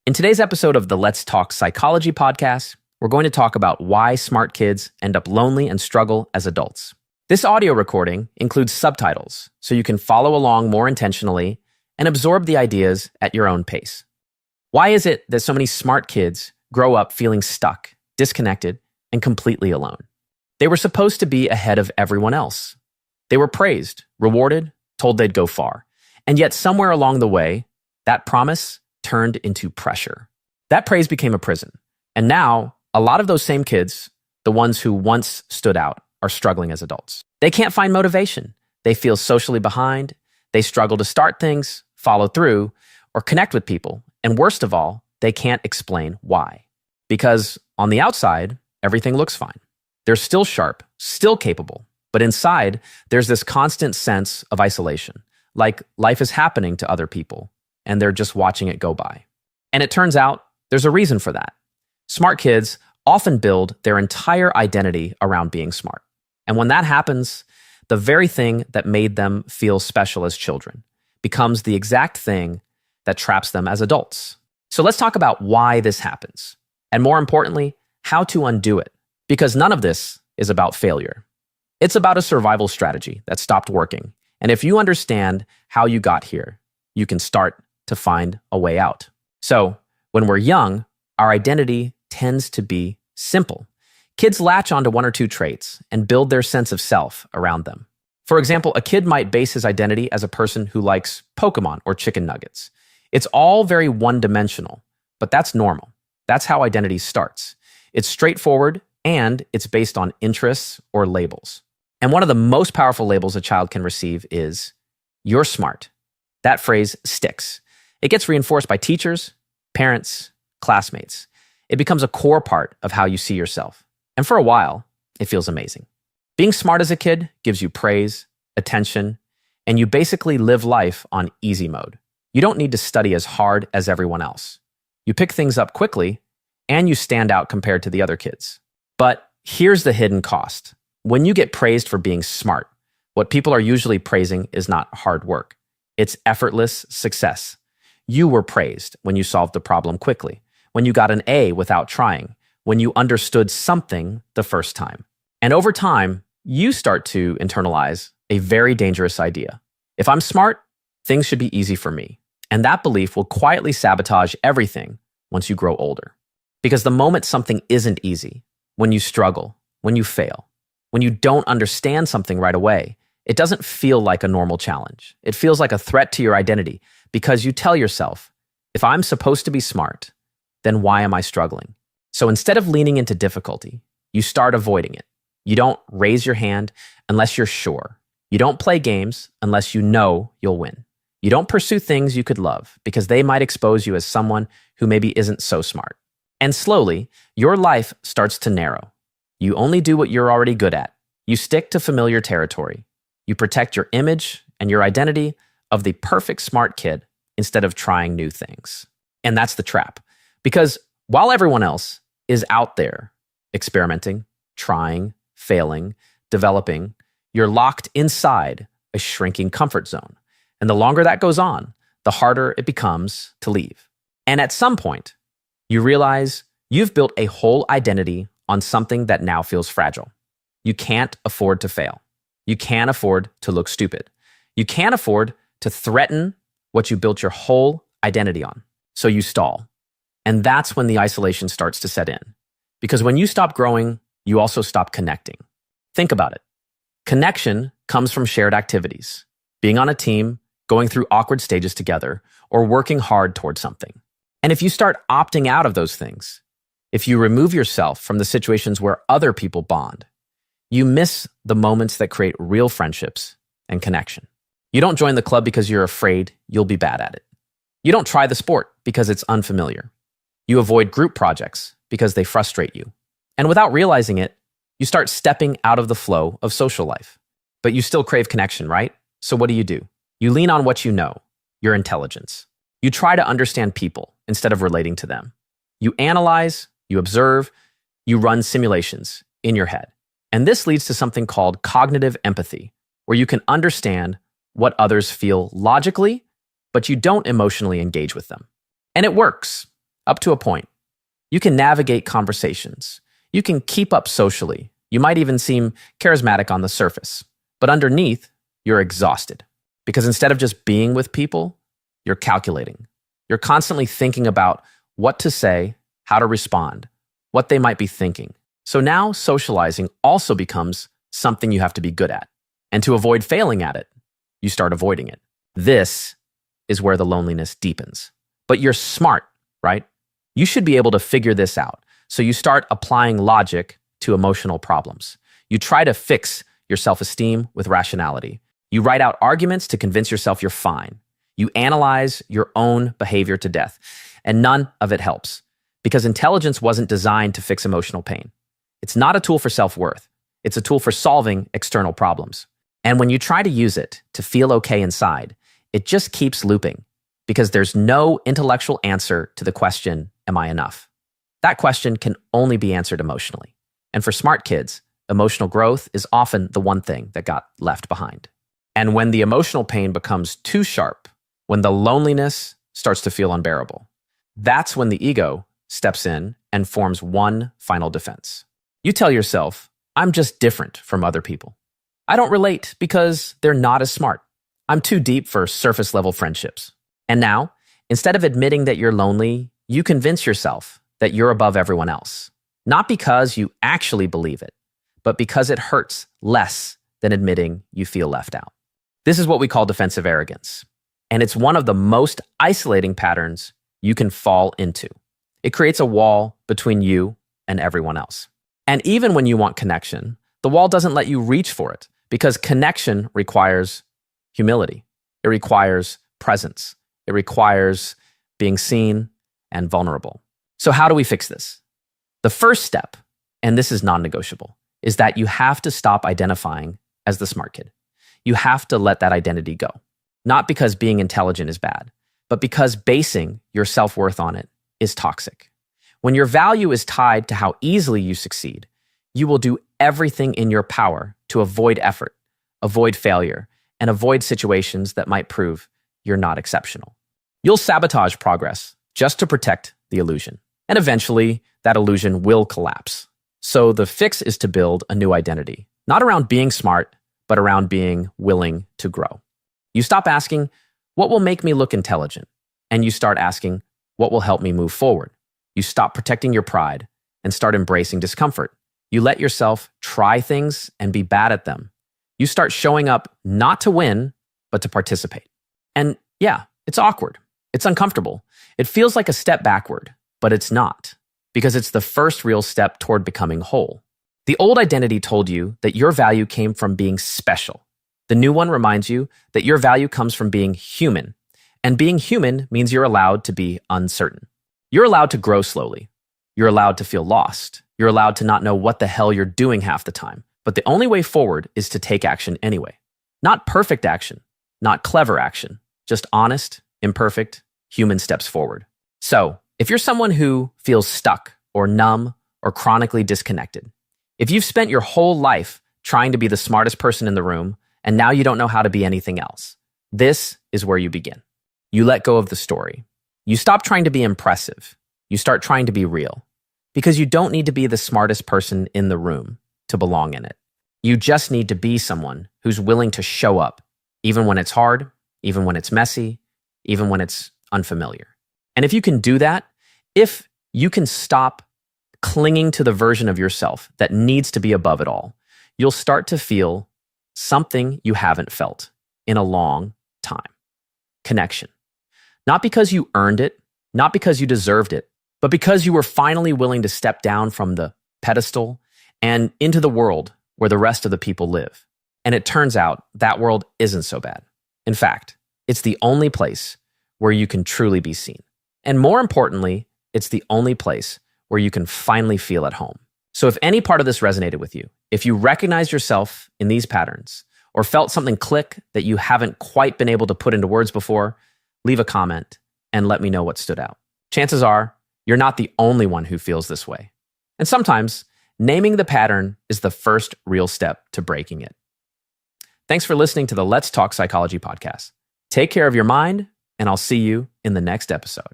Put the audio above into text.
In today's episode of the Let's Talk Psychology podcast, we're going to talk about why smart kids end up lonely and struggle as adults. This audio recording includes subtitles, so you can follow along more intentionally and absorb the ideas at your own pace. Why is it that so many smart kids grow up feeling stuck, disconnected, and completely alone? They were supposed to be ahead of everyone else. They were praised, rewarded, told they'd go far. And yet somewhere along the way, that promise turned into pressure. That praise became a prison. And now, a lot of those same kids, the ones who once stood out, are struggling as adults. They can't find motivation. They feel socially behind. They struggle to start things, follow through, or connect with people. And worst of all, they can't explain why. Because on the outside, everything looks fine. They're still sharp, still capable. But inside, there's this constant sense of isolation, like life is happening to other people, and they're just watching it go by. And it turns out there's a reason for that. Smart kids often build their entire identity around being smart. And when that happens, the very thing that made them feel special as children becomes the exact thing that traps them as adults. So let's talk about why this happens, and more importantly, how to undo it. Because none of this is about failure. It's about a survival strategy that stopped working. And if you understand how you got here, you can start to find a way out. So, when we're young, our identity tends to be simple. Kids latch onto one or two traits and build their sense of self around them. For example, a kid might base his identity as a person who likes Pokemon or chicken nuggets. It's all very one-dimensional, but that's normal. That's how identity starts. It's straightforward and it's based on interests or labels. And one of the most powerful labels a child can receive is, "You're smart." That phrase sticks. It gets reinforced by teachers, parents, classmates. It becomes a core part of how you see yourself. And for a while, it feels amazing. Being smart as a kid gives you praise, attention, and you basically live life on easy mode. You don't need to study as hard as everyone else. You pick things up quickly, and you stand out compared to the other kids. But here's the hidden cost. When you get praised for being smart, what people are usually praising is not hard work. It's effortless success. You were praised when you solved the problem quickly, when you got an A without trying, when you understood something the first time. And over time, you start to internalize a very dangerous idea. If I'm smart, things should be easy for me. And that belief will quietly sabotage everything once you grow older. Because the moment something isn't easy, when you struggle, when you fail, when you don't understand something right away, it doesn't feel like a normal challenge. It feels like a threat to your identity because you tell yourself, if I'm supposed to be smart, then why am I struggling? So instead of leaning into difficulty, you start avoiding it. You don't raise your hand unless you're sure. You don't play games unless you know you'll win. You don't pursue things you could love because they might expose you as someone who maybe isn't so smart. And slowly, your life starts to narrow. You only do what you're already good at. You stick to familiar territory. You protect your image and your identity of the perfect smart kid instead of trying new things. And that's the trap. Because while everyone else is out there experimenting, trying, failing, developing, you're locked inside a shrinking comfort zone. And the longer that goes on, the harder it becomes to leave. And at some point, you realize you've built a whole identity on something that now feels fragile. You can't afford to fail. You can't afford to look stupid. You can't afford to threaten what you built your whole identity on. So you stall. And that's when the isolation starts to set in. Because when you stop growing, you also stop connecting. Think about it. Connection comes from shared activities, being on a team, going through awkward stages together, or working hard towards something. And if you start opting out of those things, if you remove yourself from the situations where other people bond, you miss the moments that create real friendships and connection. You don't join the club because you're afraid you'll be bad at it. You don't try the sport because it's unfamiliar. You avoid group projects because they frustrate you. And without realizing it, you start stepping out of the flow of social life. But you still crave connection, right? So what do? You lean on what you know, your intelligence. You try to understand people instead of relating to them. You analyze, you observe, you run simulations in your head. And this leads to something called cognitive empathy, where you can understand what others feel logically, but you don't emotionally engage with them. And it works. up to a point. You can navigate conversations. You can keep up socially. You might even seem charismatic on the surface. But underneath, you're exhausted. Because instead of just being with people, you're calculating. You're constantly thinking about what to say, how to respond, what they might be thinking. So now socializing also becomes something you have to be good at. And to avoid failing at it, you start avoiding it. This is where the loneliness deepens. But you're smart, right? You should be able to figure this out. So you start applying logic to emotional problems. You try to fix your self-esteem with rationality. You write out arguments to convince yourself you're fine. You analyze your own behavior to death. And none of it helps. Because intelligence wasn't designed to fix emotional pain. It's not a tool for self-worth. It's a tool for solving external problems. And when you try to use it to feel okay inside, it just keeps looping. Because there's no intellectual answer to the question, am I enough? That question can only be answered emotionally. And for smart kids, emotional growth is often the one thing that got left behind. And when the emotional pain becomes too sharp, when the loneliness starts to feel unbearable, that's when the ego steps in and forms one final defense. You tell yourself, I'm just different from other people. I don't relate because they're not as smart. I'm too deep for surface-level friendships. And now, instead of admitting that you're lonely, you convince yourself that you're above everyone else. Not because you actually believe it, but because it hurts less than admitting you feel left out. This is what we call defensive arrogance. And it's one of the most isolating patterns you can fall into. It creates a wall between you and everyone else. And even when you want connection, the wall doesn't let you reach for it because connection requires humility. It requires presence. It requires being seen and vulnerable. So how do we fix this? The first step, and this is non-negotiable, is that you have to stop identifying as the smart kid. You have to let that identity go. Not because being intelligent is bad, but because basing your self-worth on it is toxic. When your value is tied to how easily you succeed, you will do everything in your power to avoid effort, avoid failure, and avoid situations that might prove you're not exceptional. You'll sabotage progress just to protect the illusion. And eventually, that illusion will collapse. So the fix is to build a new identity, not around being smart, but around being willing to grow. You stop asking, what will make me look intelligent? And you start asking, what will help me move forward? You stop protecting your pride and start embracing discomfort. You let yourself try things and be bad at them. You start showing up not to win, but to participate. And yeah, it's awkward. It's uncomfortable. It feels like a step backward, but it's not, because it's the first real step toward becoming whole. The old identity told you that your value came from being special. The new one reminds you that your value comes from being human. And being human means you're allowed to be uncertain. You're allowed to grow slowly. You're allowed to feel lost. You're allowed to not know what the hell you're doing half the time. But the only way forward is to take action anyway. Not perfect action, not clever action, just honest, imperfect, human steps forward. So, if you're someone who feels stuck or numb or chronically disconnected, if you've spent your whole life trying to be the smartest person in the room and now you don't know how to be anything else, this is where you begin. You let go of the story. You stop trying to be impressive. You start trying to be real. Because you don't need to be the smartest person in the room to belong in it. You just need to be someone who's willing to show up, even when it's hard, even when it's messy, even when it's unfamiliar. And if you can do that, if you can stop clinging to the version of yourself that needs to be above it all, you'll start to feel something you haven't felt in a long time. Connection. Not because you earned it, not because you deserved it, but because you were finally willing to step down from the pedestal and into the world where the rest of the people live. And it turns out that world isn't so bad. In fact, it's the only place where you can truly be seen. And more importantly, it's the only place where you can finally feel at home. So if any part of this resonated with you, if you recognize yourself in these patterns or felt something click that you haven't quite been able to put into words before, leave a comment and let me know what stood out. Chances are you're not the only one who feels this way. And sometimes naming the pattern is the first real step to breaking it. Thanks for listening to the Let's Talk Psychology podcast. Take care of your mind, and I'll see you in the next episode.